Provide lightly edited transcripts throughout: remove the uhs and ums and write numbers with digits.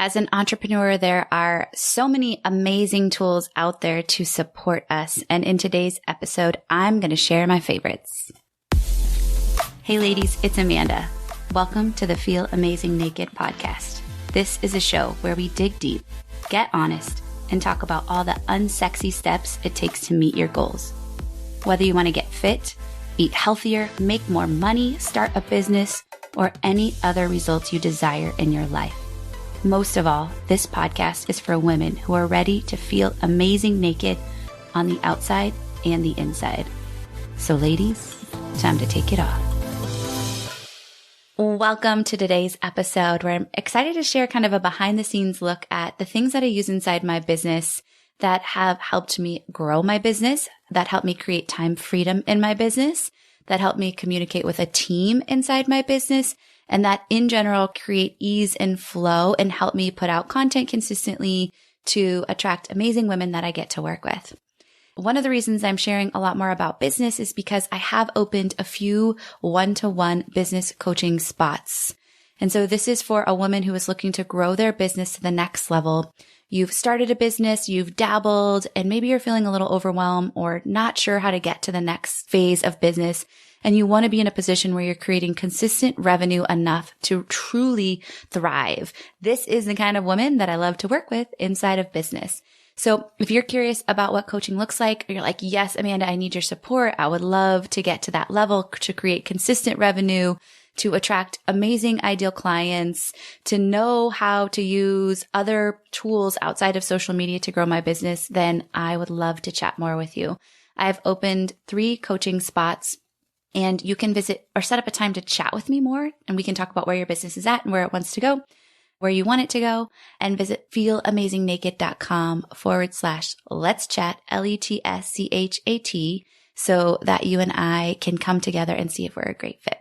As an entrepreneur, there are so many amazing tools out there to support us. And in today's episode, I'm going to share my favorites. Hey ladies, it's Amanda. Welcome to the Feel Amazing Naked podcast. This is a show where we dig deep, get honest, and talk about all the unsexy steps it takes to meet your goals. Whether you want to get fit, eat healthier, make more money, start a business, or any other results you desire in your life. Most of all, this podcast is for women who are ready to feel amazing naked on the outside and the inside. So ladies, time to take it off. Welcome to today's episode where I'm excited to share kind of a behind the scenes look at the things that I use inside my business that have helped me grow my business, that helped me create time freedom in my business, that helped me communicate with a team inside my business, and that in general create ease and flow and help me put out content consistently to attract amazing women that I get to work with. One of the reasons I'm sharing a lot more about business is because I have opened a few one-to-one business coaching spots. And so this is for a woman who is looking to grow their business to the next level. You've started a business, you've dabbled, and maybe you're feeling a little overwhelmed or not sure how to get to the next phase of business. And you want to be in a position where you're creating consistent revenue enough to truly thrive. This is the kind of woman that I love to work with inside of business. So if you're curious about what coaching looks like, or you're like, yes, Amanda, I need your support. I would love to get to that level to create consistent revenue, to attract amazing ideal clients, to know how to use other tools outside of social media to grow my business, then I would love to chat more with you. I've opened 3 coaching spots. And you can visit or set up a time to chat with me more, and we can talk about where your business is at and where it wants to go, where you want it to go, and visit feelamazingnaked.com/let's chat, LETSCHAT, so that you and I can come together and see if we're a great fit.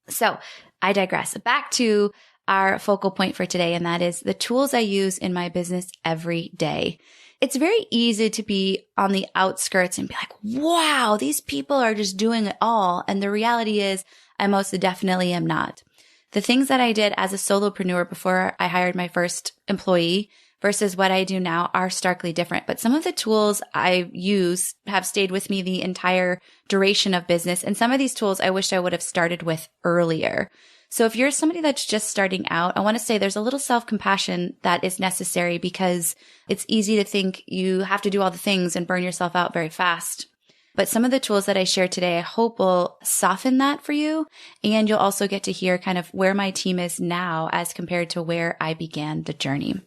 So I digress. Back to our focal point for today, and that is the tools I use in my business every day. It's very easy to be on the outskirts and be like, wow, these people are just doing it all. And the reality is I most definitely am not. The things that I did as a solopreneur before I hired my first employee versus what I do now are starkly different. But some of the tools I use have stayed with me the entire duration of business. And some of these tools I wish I would have started with earlier. So if you're somebody that's just starting out, I want to say there's a little self-compassion that is necessary because it's easy to think you have to do all the things and burn yourself out very fast. But some of the tools that I share today, I hope will soften that for you. And you'll also get to hear kind of where my team is now as compared to where I began the journey.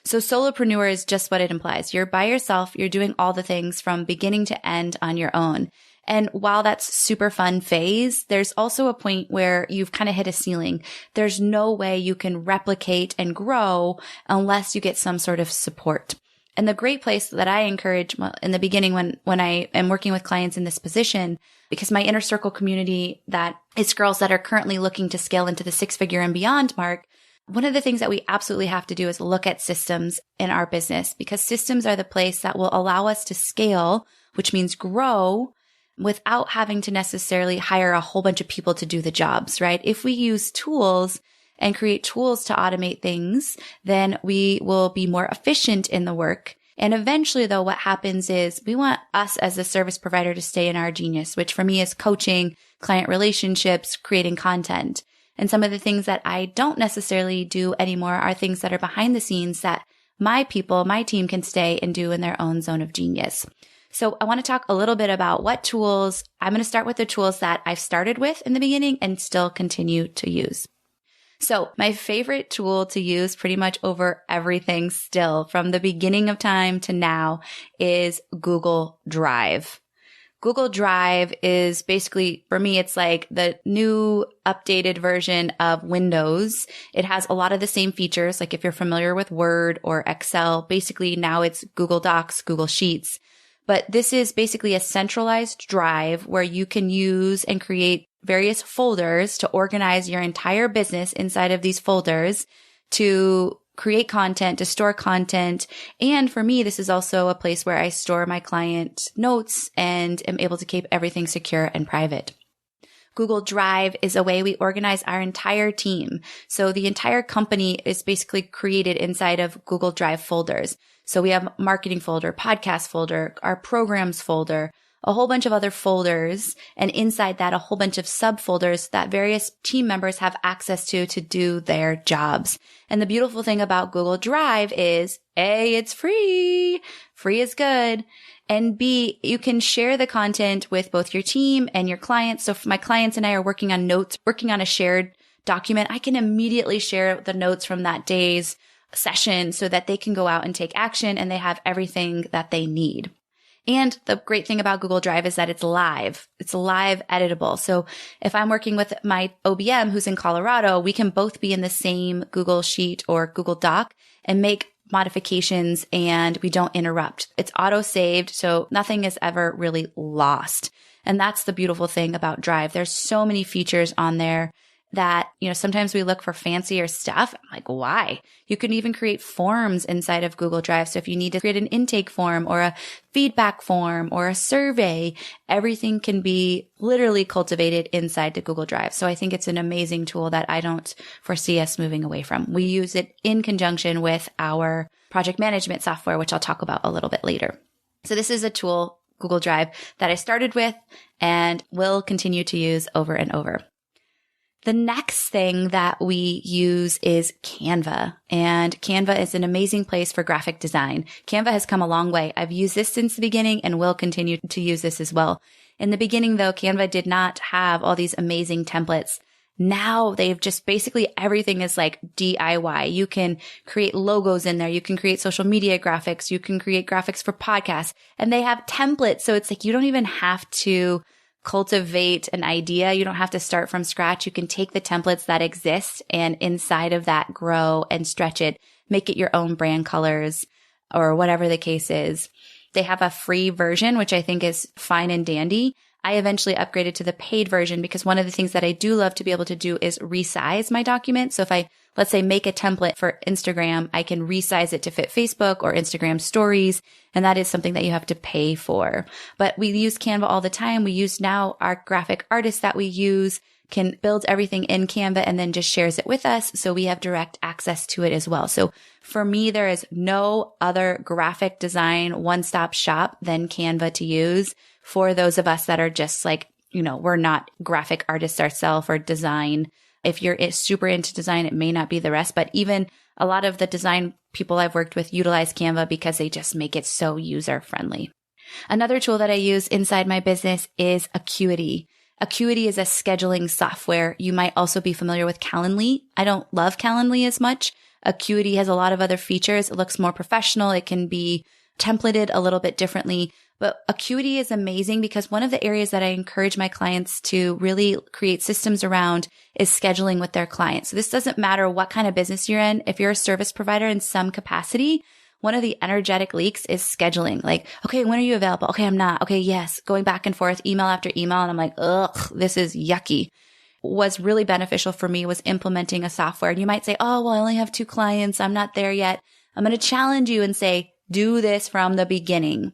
So solopreneur is just what it implies. You're by yourself. You're doing all the things from beginning to end on your own. And while that's super fun phase, there's also a point where you've kind of hit a ceiling. There's no way you can replicate and grow unless you get some sort of support. And the great place that I encourage in the beginning when I am working with clients in this position, because my inner circle community that is girls that are currently looking to scale into the 6-figure and beyond mark, one of the things that we absolutely have to do is look at systems in our business, because systems are the place that will allow us to scale, which means grow, without having to necessarily hire a whole bunch of people to do the jobs, right? If we use tools and create tools to automate things, then we will be more efficient in the work. And eventually, though, what happens is we want us as a service provider to stay in our genius, which for me is coaching, client relationships, creating content. And some of the things that I don't necessarily do anymore are things that are behind the scenes that my people, my team can stay and do in their own zone of genius. So I want to talk a little bit about what tools. I'm going to start with the tools that I've started with in the beginning and still continue to use. So my favorite tool to use pretty much over everything still from the beginning of time to now is Google Drive. Google Drive is basically, for me, it's like the new updated version of Windows. It has a lot of the same features. Like if you're familiar with Word or Excel, basically now it's Google Docs, Google Sheets. But this is basically a centralized drive where you can use and create various folders to organize your entire business inside of these folders, to create content, to store content. And for me, this is also a place where I store my client notes and am able to keep everything secure and private. Google Drive is a way we organize our entire team. So the entire company is basically created inside of Google Drive folders. So we have marketing folder, podcast folder, our programs folder, a whole bunch of other folders, and inside that, a whole bunch of subfolders that various team members have access to do their jobs. And the beautiful thing about Google Drive is A, it's free. Free is good. And B, you can share the content with both your team and your clients. So if my clients and I are working on notes, working on a shared document, I can immediately share the notes from that day's session so that they can go out and take action and they have everything that they need. And the great thing about Google Drive is that it's live. It's live editable. So if I'm working with my OBM who's in Colorado, we can both be in the same Google Sheet or Google Doc and make modifications and we don't interrupt. It's auto saved, so nothing is ever really lost. And that's the beautiful thing about Drive. There's so many features on there that, sometimes we look for fancier stuff. I'm like, why? You can even create forms inside of Google Drive. So if you need to create an intake form or a feedback form or a survey, everything can be literally cultivated inside the Google Drive. So I think it's an amazing tool that I don't foresee us moving away from. We use it in conjunction with our project management software, which I'll talk about a little bit later. So this is a tool, Google Drive, that I started with and will continue to use over and over. The next thing that we use is Canva, and Canva is an amazing place for graphic design. Canva has come a long way. I've used this since the beginning and will continue to use this as well. In the beginning, though, Canva did not have all these amazing templates. Now they've just basically everything is like DIY. You can create logos in there. You can create social media graphics. You can create graphics for podcasts, and they have templates. So it's like you don't even have to cultivate an idea. You don't have to start from scratch. You can take the templates that exist and inside of that grow and stretch it, make it your own brand colors or whatever the case is. They have a free version, which I think is fine and dandy. I eventually upgraded to the paid version because one of the things that I do love to be able to do is resize my document. So if I, let's say, make a template for Instagram, I can resize it to fit Facebook or Instagram stories. And that is something that you have to pay for. But we use Canva all the time. We use now our graphic artists that we use can build everything in Canva and then just shares it with us. So we have direct access to it as well. So for me, there is no other graphic design one-stop shop than Canva to use for those of us that are just like, we're not graphic artists ourselves or design. If you're super into design, it may not be the rest, but even a lot of the design people I've worked with utilize Canva because they just make it so user-friendly. Another tool that I use inside my business is Acuity. Acuity is a scheduling software. You might also be familiar with Calendly. I don't love Calendly as much. Acuity has a lot of other features. It looks more professional. It can be templated a little bit differently. But Acuity is amazing because one of the areas that I encourage my clients to really create systems around is scheduling with their clients. So this doesn't matter what kind of business you're in. If you're a service provider in some capacity, one of the energetic leaks is scheduling. Like, okay, when are you available? Okay, I'm not. Okay, yes. Going back and forth, email after email. And I'm like, ugh, this is yucky. What's really beneficial for me was implementing a software. And you might say, oh, well, I only have 2 clients. I'm not there yet. I'm going to challenge you and say, do this from the beginning.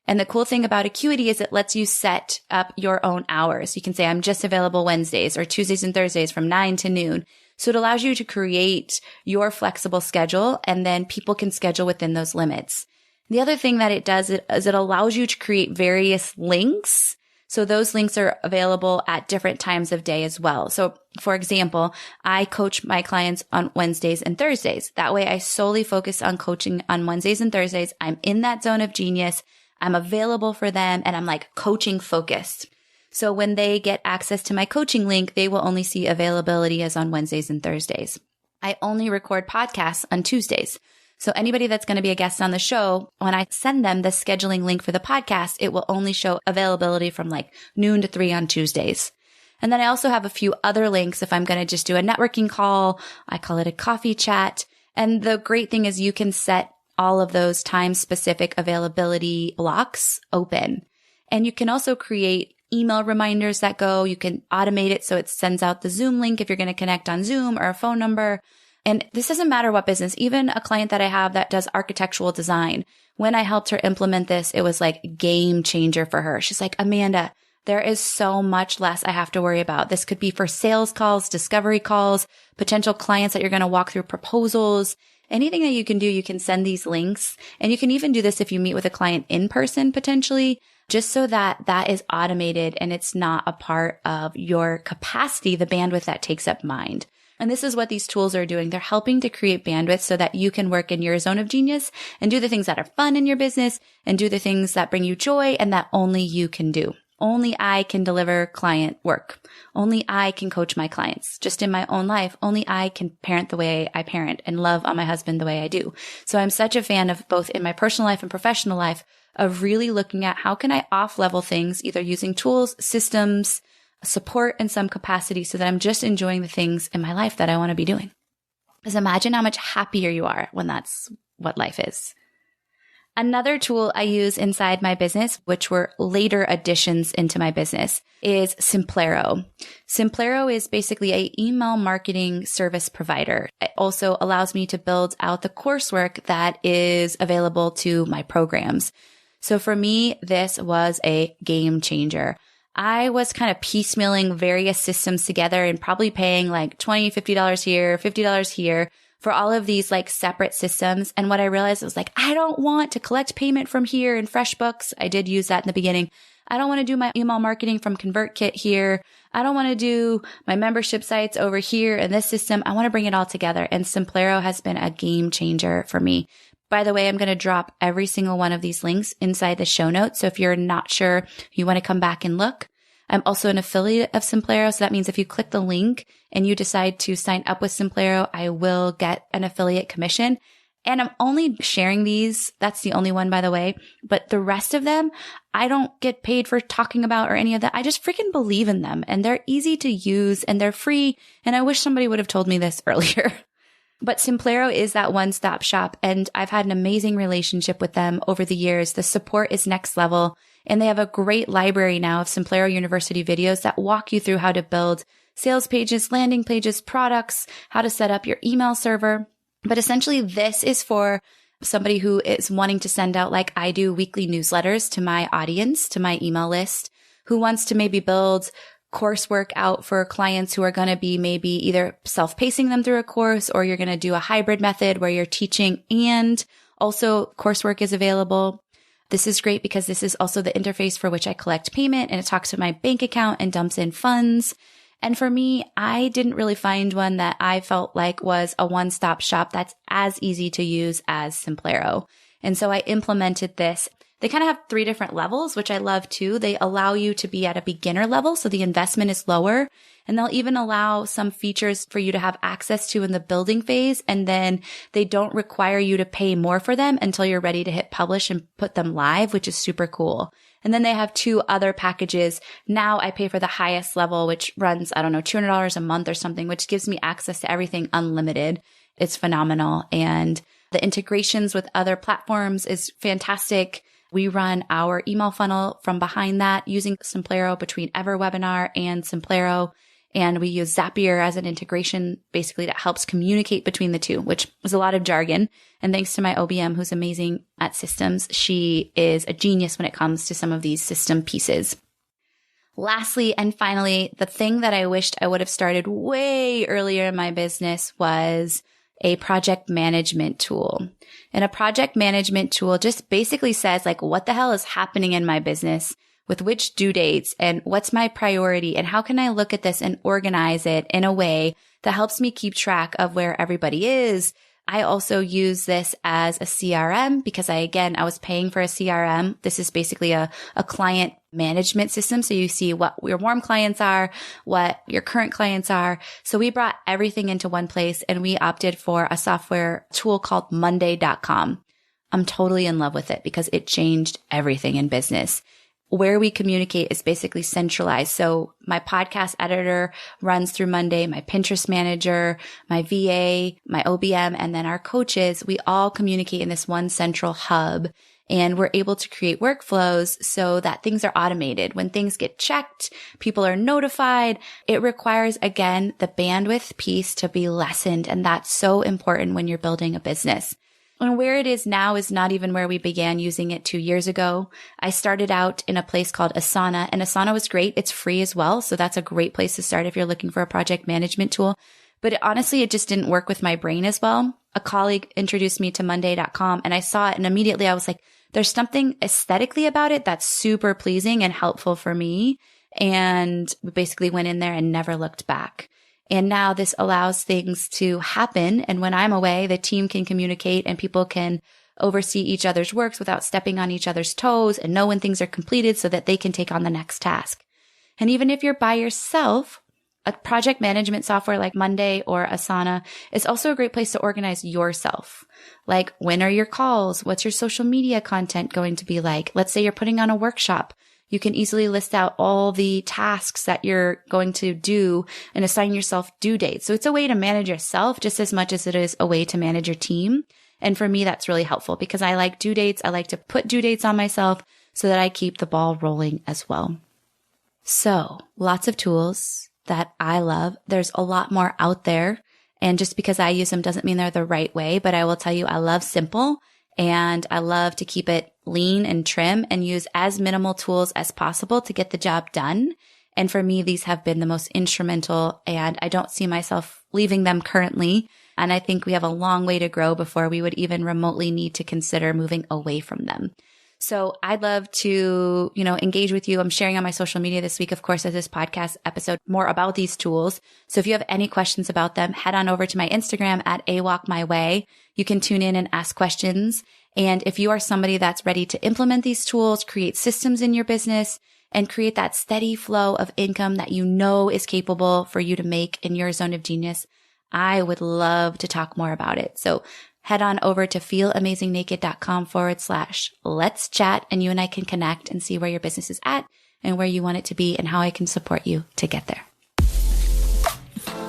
And the cool thing about Acuity is it lets you set up your own hours. You can say, I'm just available Wednesdays or Tuesdays and Thursdays from 9 to noon. So it allows you to create your flexible schedule, and then people can schedule within those limits. The other thing that it does is it allows you to create various links. So those links are available at different times of day as well. So for example, I coach my clients on Wednesdays and Thursdays. That way I solely focus on coaching on Wednesdays and Thursdays. I'm in that zone of genius. I'm available for them, and I'm like coaching focused. So when they get access to my coaching link, they will only see availability as on Wednesdays and Thursdays. I only record podcasts on Tuesdays. So anybody that's going to be a guest on the show, when I send them the scheduling link for the podcast, it will only show availability from like noon to 3 on Tuesdays. And then I also have a few other links if I'm going to just do a networking call. I call it a coffee chat. And the great thing is you can set all of those time-specific availability blocks open. And you can also create email reminders that go. You can automate it so it sends out the Zoom link if you're going to connect on Zoom or a phone number. And this doesn't matter what business. Even a client that I have that does architectural design, when I helped her implement this, it was like game changer for her. She's like, Amanda, there is so much less I have to worry about. This could be for sales calls, discovery calls, potential clients that you're going to walk through proposals. Anything that you can do, you can send these links. And you can even do this if you meet with a client in person, potentially, just so that that is automated and it's not a part of your capacity, the bandwidth that takes up mind. And this is what these tools are doing. They're helping to create bandwidth so that you can work in your zone of genius and do the things that are fun in your business and do the things that bring you joy and that only you can do. Only I can deliver client work. Only I can coach my clients. Just in my own life, only I can parent the way I parent and love on my husband the way I do. So I'm such a fan of both in my personal life and professional life of really looking at how can I off-level things, either using tools, systems, support in some capacity so that I'm just enjoying the things in my life that I want to be doing. Because imagine how much happier you are when that's what life is. Another tool I use inside my business, which were later additions into my business, is Simplero. Simplero is basically an email marketing service provider. It also allows me to build out the coursework that is available to my programs. So for me, this was a game changer. I was kind of piecemealing various systems together and probably paying like $20, $50 here, $50 here for all of these like separate systems. And what I realized was like, I don't want to collect payment from here in FreshBooks. I did use that in the beginning. I don't want to do my email marketing from ConvertKit here. I don't want to do my membership sites over here in this system. I want to bring it all together. And Simplero has been a game changer for me. By the way, I'm going to drop every single one of these links inside the show notes. So if you're not sure, you want to come back and look. I'm also an affiliate of Simplero. So that means if you click the link and you decide to sign up with Simplero, I will get an affiliate commission. And I'm only sharing these. That's the only one, by the way. But the rest of them, I don't get paid for talking about or any of that. I just freaking believe in them and they're easy to use and they're free. And I wish somebody would have told me this earlier. But Simplero is that one-stop shop, and I've had an amazing relationship with them over the years. The support is next level, and they have a great library now of Simplero University videos that walk you through how to build sales pages, landing pages, products, how to set up your email server. But essentially, this is for somebody who is wanting to send out, like I do, weekly newsletters to my audience, to my email list, who wants to maybe build coursework out for clients who are going to be maybe either self-pacing them through a course, or you're going to do a hybrid method where you're teaching and also coursework is available. This is great because this is also the interface for which I collect payment, and it talks to my bank account and dumps in funds. And for me, I didn't really find one that I felt like was a one-stop shop that's as easy to use as Simplero. And so I implemented this. They kind of have 3 different levels, which I love too. They allow you to be at a beginner level, so the investment is lower. And they'll even allow some features for you to have access to in the building phase. And then they don't require you to pay more for them until you're ready to hit publish and put them live, which is super cool. And then they have 2 other packages. Now I pay for the highest level, which runs, I don't know, $200 a month or something, which gives me access to everything unlimited. It's phenomenal. And the integrations with other platforms is fantastic. We run our email funnel from behind that using Simplero between EverWebinar and Simplero. And we use Zapier as an integration, basically, that helps communicate between the two, which was a lot of jargon. And thanks to my OBM, who's amazing at systems, she is a genius when it comes to some of these system pieces. Lastly, and finally, the thing that I wished I would have started way earlier in my business was a project management tool. And a project management tool just basically says, like, what the hell is happening in my business, with which due dates, and what's my priority, and how can I look at this and organize it in a way that helps me keep track of where everybody is. I also use this as a CRM because I was paying for a CRM. This is basically a client management system. So you see what your warm clients are, what your current clients are. So we brought everything into one place and we opted for a software tool called Monday.com. I'm totally in love with it because it changed everything in business. Where we communicate is basically centralized. So my podcast editor runs through Monday, my Pinterest manager, my VA, my OBM, and then our coaches, we all communicate in this one central hub. And we're able to create workflows so that things are automated. When things get checked, people are notified. It requires, again, the bandwidth piece to be lessened. And that's so important when you're building a business. And where it is now is not even where we began using it 2 years ago. I started out in a place called Asana, and Asana was great. It's free as well. So that's a great place to start if you're looking for a project management tool. But honestly, it just didn't work with my brain as well. A colleague introduced me to Monday.com and I saw it, and immediately I was like, there's something aesthetically about it that's super pleasing and helpful for me. And we basically went in there and never looked back. And now this allows things to happen. And when I'm away, the team can communicate and people can oversee each other's works without stepping on each other's toes and know when things are completed so that they can take on the next task. And even if you're by yourself, a project management software like Monday or Asana is also a great place to organize yourself. Like, when are your calls? What's your social media content going to be like? Let's say you're putting on a workshop. You can easily list out all the tasks that you're going to do and assign yourself due dates. So it's a way to manage yourself just as much as it is a way to manage your team. And for me, that's really helpful because I like due dates. I like to put due dates on myself so that I keep the ball rolling as well. So lots of tools that I love. There's a lot more out there. And just because I use them doesn't mean they're the right way, but I will tell you, I love simple and I love to keep it lean and trim and use as minimal tools as possible to get the job done. And for me, these have been the most instrumental, and I don't see myself leaving them currently. And I think we have a long way to grow before we would even remotely need to consider moving away from them. So I'd love to, engage with you. I'm sharing on my social media this week, of course, as this podcast episode, more about these tools. So if you have any questions about them, head on over to my Instagram at awalkmyway. You can tune in and ask questions. And if you are somebody that's ready to implement these tools, create systems in your business, and create that steady flow of income that you know is capable for you to make in your zone of genius, I would love to talk more about it. So head on over to feelamazingnaked.com/let's chat, and you and I can connect and see where your business is at and where you want it to be and how I can support you to get there.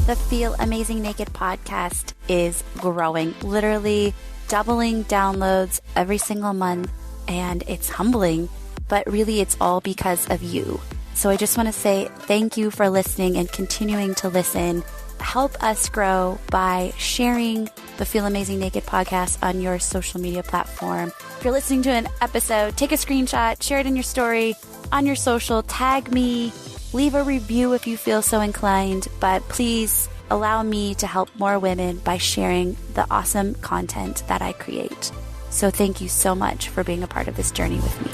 The Feel Amazing Naked podcast is growing, literally doubling downloads every single month, and it's humbling, but really it's all because of you. So I just want to say thank you for listening and continuing to listen. Help us grow by sharing the Feel Amazing Naked podcast on your social media platform. If you're listening to an episode, take a screenshot, share it in your story, on your social, tag me, leave a review if you feel so inclined, but please allow me to help more women by sharing the awesome content that I create. So thank you so much for being a part of this journey with me.